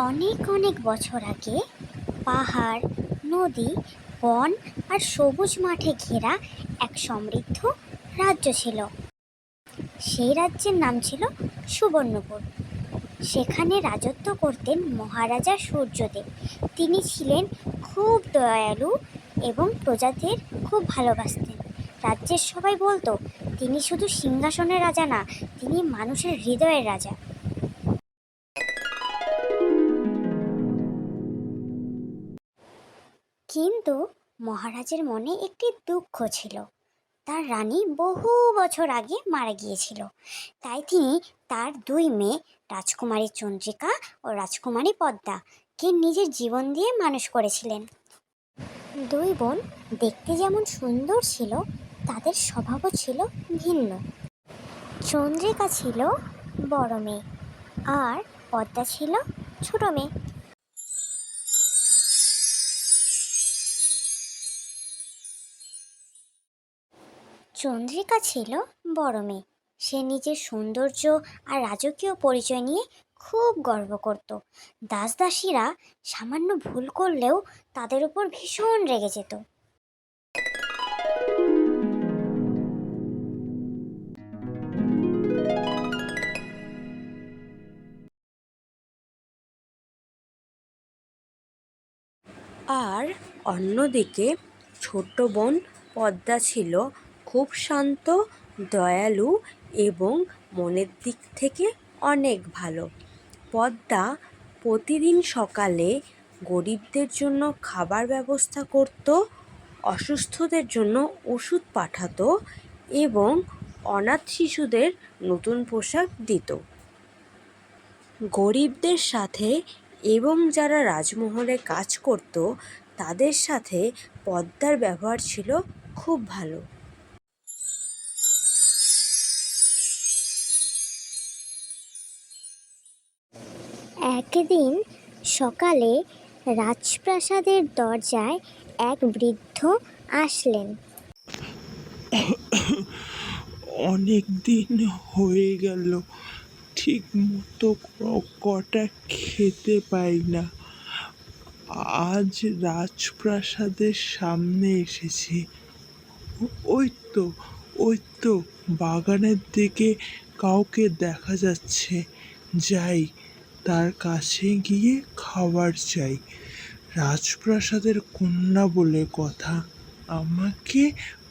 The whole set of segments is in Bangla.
অনেক অনেক বছর আগে পাহাড়, নদী, বন আর সবুজ মাঠে ঘেরা এক সমৃদ্ধ রাজ্য ছিল। সেই রাজ্যের নাম ছিল সুবর্ণপুর। সেখানে রাজত্ব করতেন মহারাজা সূর্যদেব। তিনি ছিলেন খুব দয়ালু এবং প্রজাদের খুব ভালোবাসতেন। রাজ্যের সবাই বলতো তিনি শুধু সিংহাসনের রাজা না, তিনি মানুষের হৃদয়ের রাজা। কিন্তু মহারাজের মনে একটি দুঃখ ছিল। তার রানী বহু বছর আগে মারা গিয়েছিল। তাই তিনি তার দুই মেয়ে, রাজকুমারী চন্দ্রিকা ও রাজকুমারী পদ্মাকে নিজের জীবন দিয়ে মানুষ করেছিলেন। দুই বোন দেখতে যেমন সুন্দর ছিল, তাদের স্বভাবও ছিল ভিন্ন। চন্দ্রিকা ছিল বড় মেয়ে আর পদ্মা ছিল ছোট মেয়ে। চন্দ্রিকা ছিল বড় মেয়ে। সে নিজের সৌন্দর্য আর রাজকীয় পরিচয় নিয়ে খুব গর্ব করত। দাসদাসীরা সামান্য ভুল করলেও তাদের উপর ভীষণ রেগে যেত। আর অন্যদিকে ছোট বোন পদ্মা ছিল খুব শান্ত, দয়ালু এবং মনের দিক থেকে অনেক ভালো। পদ্মা প্রতিদিন সকালে গরিবদের জন্য খাবার ব্যবস্থা করত, অসুস্থদের জন্য ওষুধ পাঠাতো এবং অনাথ শিশুদের নতুন পোশাক দিত। গরিবদের সাথে এবং যারা রাজমহলে কাজ করত তাদের সাথে পদ্মার ব্যবহার ছিল খুব ভালো। একদিন সকালে রাজপ্রাসাদের দরজায় এক বৃদ্ধ আসলেন। অনেক দিন হয়ে গেল, ঠিক মতো কটা খেতে পাই না। আজ রাজপ্রাসাদের সামনে এসেছি। ওই তো ওই তো বাগানের দিকে কাউকে দেখা যাচ্ছে। যাই, তার কাছে গিয়ে খাবার চাই। রাজপ্রাসাদের কন্যা বলে কথা, আমাকে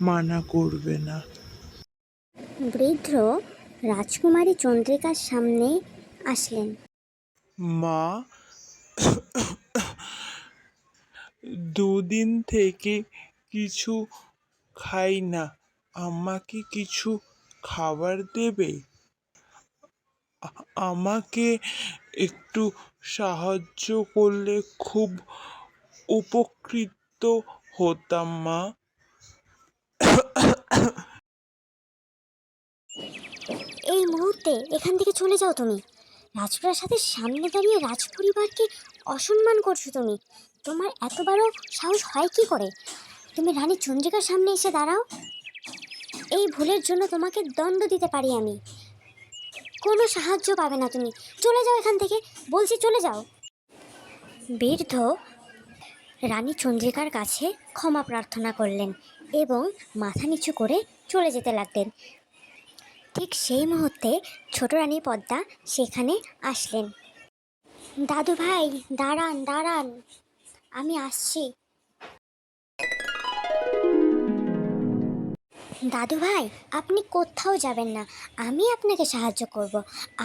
মানা করবে না। বৃদ্ধ রাজকুমারী চন্দ্রিকার সামনে আসলেন। মা, দুদিন থেকে কিছু খাই না, আমাকে কিছু খাবার দেবে? আমাকে একটু সাহায্য করলে খুব উপকৃত হতাম মা। এই মুহূর্তে এখান থেকে চলে যাও তুমি। রাজপ্রাসাদের সামনে দাঁড়িয়ে রাজপরিবারকে অসম্মান করছো তুমি। তোমার এত বড় সাহস হয় কি করে? তুমি রানী চন্দ্রিকার সামনে এসে দাঁড়াও। এই ভুলের জন্য তোমাকে দণ্ড দিতে পারি আমি। কোনো সাহায্য পাবে না তুমি। চলে যাও এখান থেকে, বলছি চলে যাও। বৃদ্ধ রানী চন্দ্রিকার কাছে ক্ষমা প্রার্থনা করলেন এবং মাথা নিচু করে চলে যেতে লাগলেন। ঠিক সেই মুহূর্তে ছোট রানী পদ্মা সেখানে আসলেন। দাদু ভাই, দাঁড়ান দাঁড়ান, আমি আসছি। দাদু ভাই, আপনি কোথাও যাবেন না, আমি আপনাকে সাহায্য করব।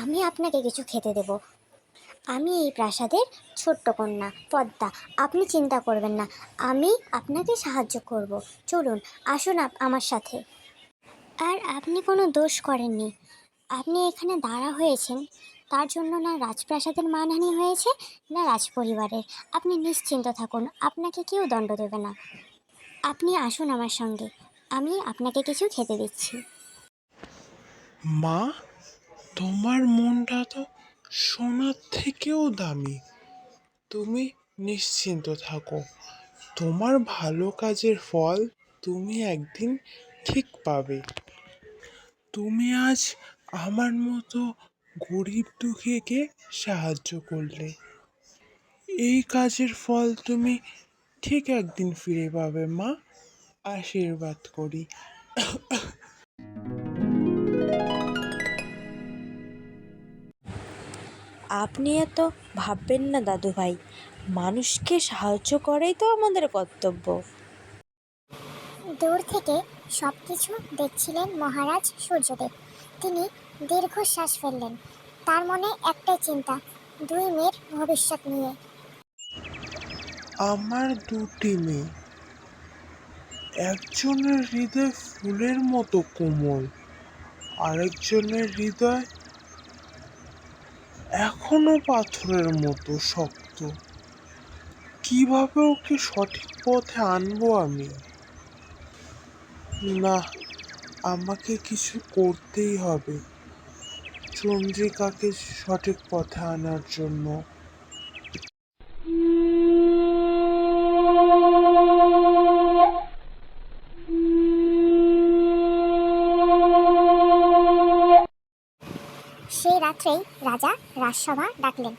আমি আপনাকে কিছু খেতে দেব। আমি এই প্রাসাদের ছোট্ট কন্যা পদ্মা, আপনি চিন্তা করবেন না, আমি আপনাকে সাহায্য করব। চলুন, আসুন আমার সাথে। আর আপনি কোনো দোষ করেননি। আপনি এখানে দাঁড়া হয়েছেন, তার জন্য না রাজপ্রাসাদের মানহানি হয়েছে না রাজপরিবারের। আপনি নিশ্চিন্ত থাকুন, আপনাকে কেউ দণ্ড দেবে না। আপনি আসুন আমার সঙ্গে, আমি আপনাকে কিছু খেতে দিচ্ছি। মা, তোমার মনটা তো সোনার থেকেও দামি। তুমি নিশ্চিন্ত থাকো, তোমার ভালো কাজের ফল তুমি একদিন ঠিক পাবে। তুমি আজ আমার মতো গরিব দুঃখীকে সাহায্য করলে। এই কাজের ফল তুমি ঠিক একদিন ফিরে পাবে মা, আশীর্বাদ করি। আপনি এত ভাববেন না দাদু ভাই, মানুষকে সাহায্য করাই তো আমাদের কর্তব্য। দূর থেকে সবকিছু দেখছিলেন মহারাজ সূর্যদেব। তিনি দীর্ঘশ্বাস ফেললেন। তার মনে একটাই চিন্তা, দুই মেয়ের ভবিষ্যৎ নিয়ে। আমার দুটি মেয়ে, একজনের হৃদয় ফুলের মতো কোমল, আরেকজনের হৃদয় এখনো পাথরের মতো শক্ত। কিভাবে ওকে সঠিক পথে আনবো আমি? না, আমাকে কিছু করতেই হবে চন্দ্রিকাকে সঠিক পথে আনার জন্য। সেই রাত্রেই রাজা রাজসভা ডাকলেন।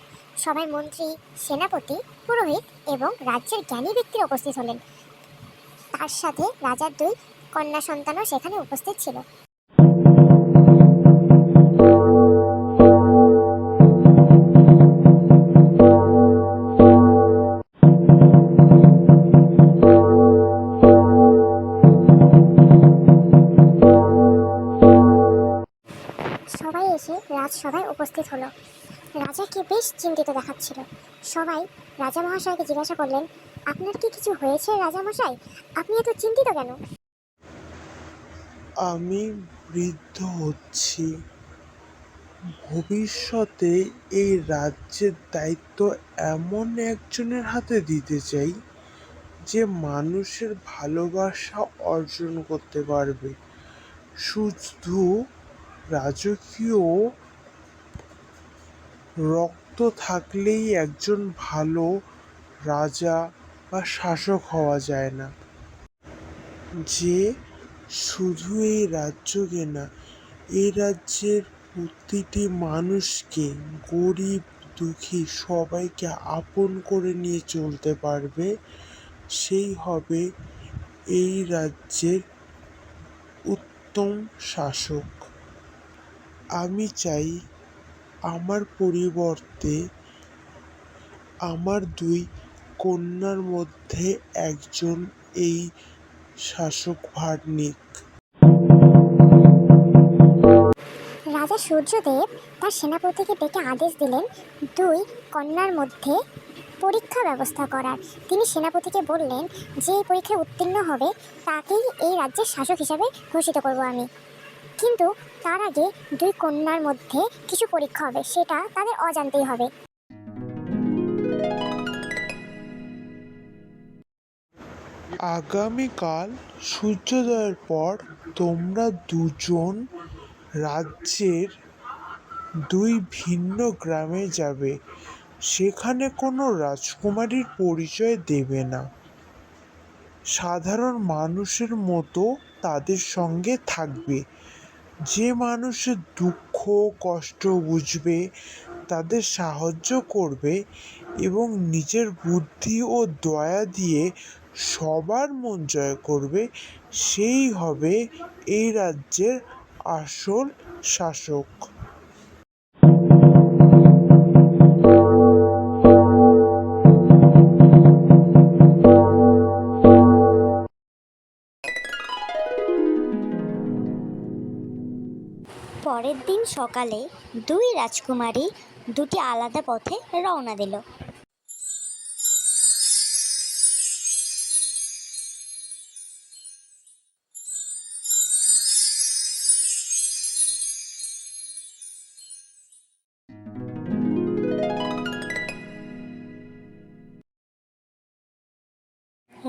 সবাই মন্ত্রী, সেনাপতি, পুরোহিত এবং রাজ্যের জ্ঞানী ব্যক্তিরা উপস্থিত হলেন। তার সাথে রাজার দুই কন্যা সন্তানও সেখানে উপস্থিত ছিল। সবাই এসে রাজসভায় উপস্থিত হলো। রাজাকে বেশ চিন্তিত দেখাচ্ছিল। সবাই রাজা মহাশয়কে জিজ্ঞাসা করলেন, আপনার কি কিছু হয়েছে রাজা মশাই? আপনি এত চিন্তিত কেন? আমি বৃদ্ধ হচ্ছি, ভবিষ্যতে এই রাজ্যের দায়িত্ব এমন একজনের হাতে দিতে চাই যে মানুষের ভালোবাসা অর্জন করতে পারবে। শুধু রাজকীয় রক্ত থাকলেই একজন ভালো রাজা বা শাসক হওয়া যায় না। যে শুধু এই রাজ্যকে না, এই রাজ্যের প্রতিটি মানুষকে, গরিব দুঃখী সবাইকে আপন করে নিয়ে চলতে পারবে, সেই হবে এই রাজ্যের উত্তম শাসক। আমি চাই আমার পরিবর্তে আমার দুই কন্যার মধ্যে একজন এই শাসক ভার নিক। রাজা সূর্যদেব তার সেনাপতিকে ডেকে আদেশ দিলেন দুই কন্যার মধ্যে পরীক্ষা ব্যবস্থা করার। তিনি সেনাপতিকে বললেন, যে এই পরীক্ষায় উত্তীর্ণ হবে তাকেই এই রাজ্যের শাসক হিসাবে ঘোষিত করব আমি। কিন্তু তার আগে দুই কন্যার মধ্যে কিছু পরীক্ষা হবে, সেটা তাদের অজান্তেই হবে। আগামীকাল সূর্যোদয়ের পর তোমরা দুজন রাজ্যের দুই ভিন্ন গ্রামে যাবে। সেখানে কোনো রাজকুমারীর পরিচয় দেবে না, সাধারণ মানুষের মতো তাদের সঙ্গে থাকবে। যে মানুষের দুঃখ কষ্ট বুঝবে, তাদের সাহায্য করবে এবং নিজের বুদ্ধি ও দয়া দিয়ে সবার মন জয় করবে, সেই হবে এই রাজ্যের আসল শাসক। পরের দিন সকালে দুই রাজকুমারী দুটি আলাদা পথে রওনা দিল।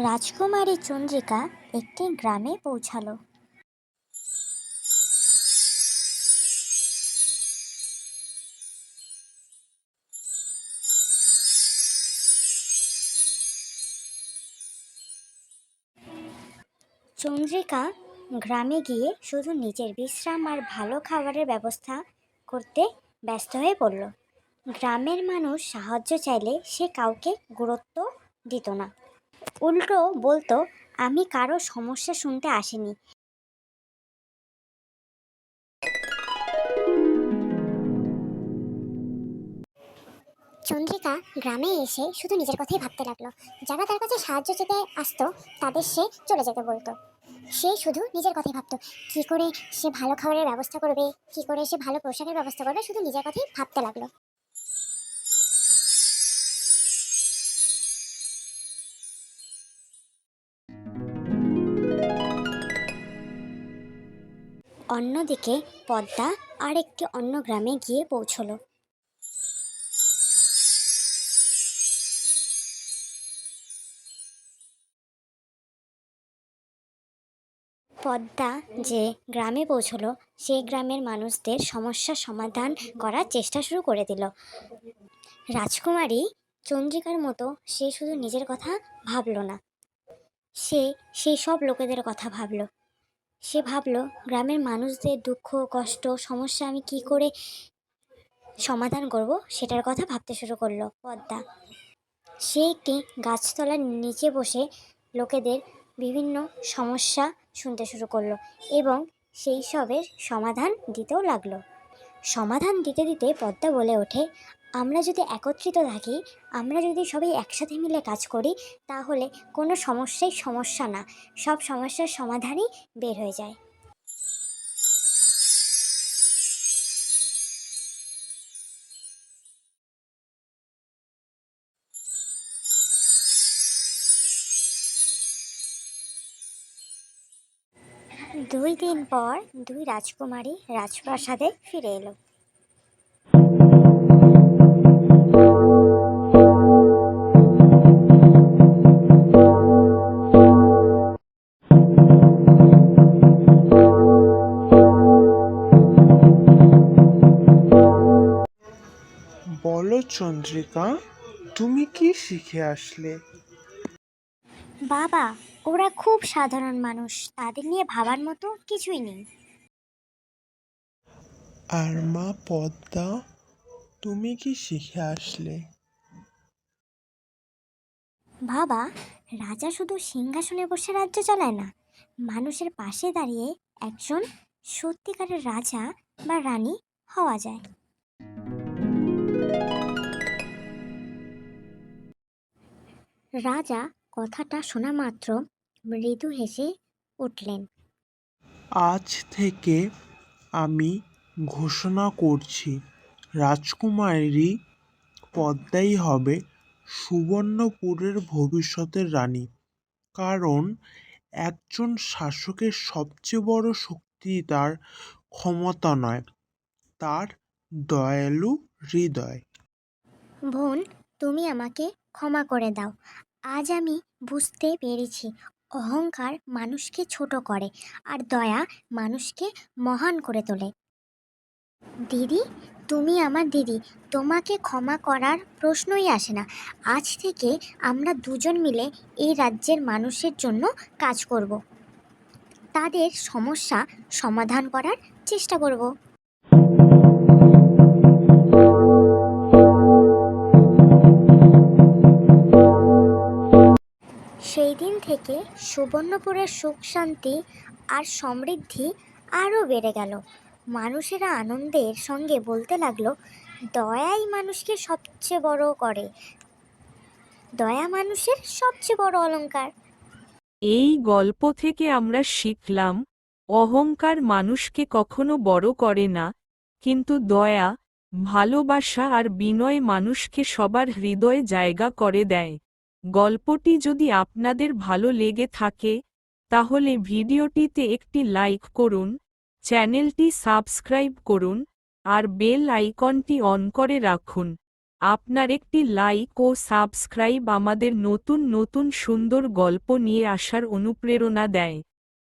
রাজকুমারী চন্দ্রিকা একটি গ্রামে পৌঁছালো। চন্দ্রিকা গ্রামে গিয়ে শুধু নিজের বিশ্রাম আর ভালো খাবারের ব্যবস্থা করতে ব্যস্ত হয়ে পড়ল। গ্রামের মানুষ সাহায্য চাইলে সে কাউকে গুরুত্ব দিত না, উল্টো বলতো আমি কারো সমস্যা শুনতে আসিনি। চন্দ্রিকা গ্রামে এসে শুধু নিজের কথাই ভাবতে লাগলো। যারা তার কাছে সাহায্য চেতে আসতো তাদের সে চলে যেতে বলতো। সে শুধু নিজের কথাই ভাবতো, কি করে সে ভালো খাবারের ব্যবস্থা করবে, কি করে সে ভালো পোশাকের ব্যবস্থা করবে, শুধু নিজের কথাই ভাবতে লাগলো। অন্যদিকে পদ্মা আরেকটি অন্য গ্রামে গিয়ে পৌঁছলো। পদ্মা যে গ্রামে পৌঁছলো সেই গ্রামের মানুষদের সমস্যার সমাধান করার চেষ্টা শুরু করে দিল। রাজকুমারী চন্দ্রিকার মতো সে শুধু নিজের কথা ভাবলো না, সে সেই সব লোকেদের কথা ভাবলো। সে ভাবলো গ্রামের মানুষদের দুঃখ কষ্ট সমস্যা আমি কি করে সমাধান করব সেটার কথা ভাবতে শুরু করলো পদ্মা। সে একটি গাছতলার নিচে বসে লোকেদের বিভিন্ন সমস্যা শুনতে শুরু করলো এবং সেই সবের সমাধান দিতেও লাগলো। সমাধান দিতে দিতে পদ্মা বলে ওঠে, আমরা যদি একত্রিত থাকি, আমরা যদি সবাই একসাথে মিলে কাজ করি, তাহলে কোনো সমস্যাই সমস্যা না, সব সমস্যার সমাধানই বের হয়ে যায়। দুই দিন পর দুই রাজকুমারী রাজপ্রাসাদে ফিরে এলো। বলো চন্দ্রিকা, তুমি কি শিখে আসলে? বাবা, ওরা খুব সাধারণ মানুষ, তাদের নিয়ে ভাবার মতো কিছুই নেই। আর মা পদ্মা, তুমি কি শিখে আসলে? বাবা, রাজা শুধু সিংহাসনে বসে রাজ্য চালায় না, মানুষের পাশে দাঁড়িয়ে একজন সত্যিকারের রাজা বা রানী হওয়া যায়। রাজা কথাটা শোনা মাত্র মৃদু হেসে উঠলেন। আজ থেকে আমি ঘোষণা করছি, রাজকুমারী পদ্মাই হবে সুবর্ণপুরের ভবিষ্যতের রানী। কারণ একজন শাসকের সবচেয়ে বড় শক্তি তার ক্ষমতা নয়, তার দয়ালু হৃদয়। বোন, তুমি আমাকে ক্ষমা করে দাও। আজ আমি বুঝতে পেরেছি অহংকার মানুষকে ছোট করে আর দয়া মানুষকে মহান করে তোলে। দিদি, তুমি আমার দিদি, তোমাকে ক্ষমা করার প্রশ্নই আসে না। আজ থেকে আমরা দুজন মিলে এই রাজ্যের মানুষের জন্য কাজ করব, তাদের সমস্যা সমাধান করার চেষ্টা করব। সেই দিন থেকে সুবর্ণপুরের সুখ শান্তি আর সমৃদ্ধি আরও বেড়ে গেল। মানুষেরা আনন্দের সঙ্গে বলতে লাগলো, দয়াই মানুষকে সবচেয়ে বড় করে, দয়া মানুষের সবচেয়ে বড় অলংকার। এই গল্প থেকে আমরা শিখলাম, অহংকার মানুষকে কখনো বড় করে না, কিন্তু দয়া, ভালোবাসা আর বিনয় মানুষকে সবার হৃদয়ে জায়গা করে দেয়। গল্পটি যদি আপনাদের ভালো লেগে থাকে, তাহলে ভিডিওটিতে একটি লাইক করুন, চ্যানেলটি সাবস্ক্রাইব করুন, আর বেল আইকনটি অন করে রাখুন। আপনার একটি লাইক ও সাবস্ক্রাইব আমাদের নতুন নতুন সুন্দর গল্প নিয়ে আসার অনুপ্রেরণা দেয়।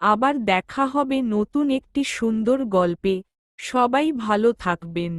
আবার দেখা হবে নতুন একটি সুন্দর গল্পে। সবাই ভালো থাকবেন।